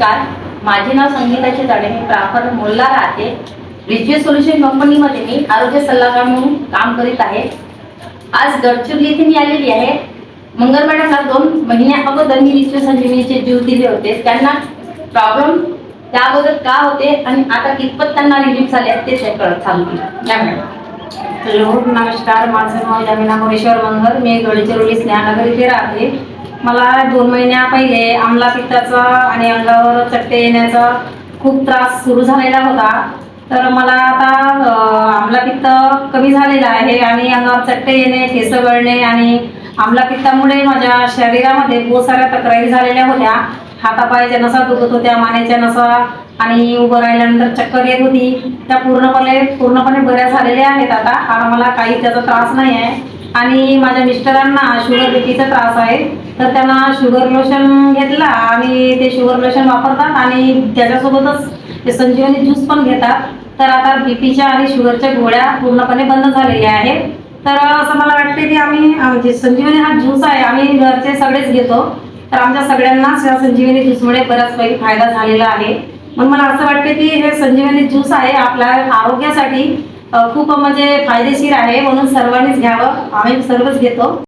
नमस्कार, माझे नाव संगीता चिताडे. मी प्रापर मोल्ला राहते. रिच्युअल सोल्युशन कंपनीमध्ये मी आरोग्य सल्लागार म्हणून काम करीत आहे. आज गडचिरोली येथे मी आलेली आहे. मंगल मॅडमला 2 महिन्या अगोदर मी रिच्युअल संजीवनीचे ज्यूस दिले होते. त्यांना प्रॉब्लेम त्या अगोदर का होते आणि आता कितपत त्यांना रिलीफ झाले ते सांगतील. या मॅडम. हॅलो, नमस्कार. माझं नाव जमीना मोरेश्वर मंगल. मी गडचिरोली स्नेहानगर इथे राहते. मला 2 महिन्या पहिले आम्ला पित्ताचा आणि अंगावर चट्टे येण्याचा खूप त्रास सुरू झालेला होता. तर मला आता आम्लपित्त कमी झालेलं आहे आणि अंगावर चट्टे येणे, केस गळणे आणि आम्लपित्तामुळे माझ्या शरीरामध्ये बहुत साऱ्या तक्रारी झालेल्या होत्या. हातापायाच्या नसा दुखत होत्या, मानेच्या नसा आणि उभं राहिल्यानंतर चक्कर येत होती. त्या पूर्णपणे बऱ्या झालेल्या आहेत आता. आणि मला काही त्याचा त्रास नाही आहे. आणि माझ्या मिस्टरांना शुगर बीपीचा त्रास आहे. तर त्यांना शुगर लोशन घेतला आणि ते शुगर लोशन वापरतात आणि त्याच्यासोबतच ते संजीवनी ज्यूस पण घेतात. तर आता बीपीच्या आणि शुगरच्या गोळ्या पूर्णपणे बंद झालेल्या आहेत. तर असं मला वाटते की आम्ही संजीवनी हा ज्यूस आहे, आम्ही घरचे सगळेच घेतो. तर आमच्या सगळ्यांनाच या संजीवनी ज्यूसमुळे बराचपैकी फायदा झालेला आहे. मग मला असं वाटते की हे संजीवनी ज्यूस आहे आपल्या आरोग्यासाठी खूप म्हणजे फायदेशीर आहे, म्हणून सर्वांनीच घ्यावं. आम्ही सर्वच घेतो.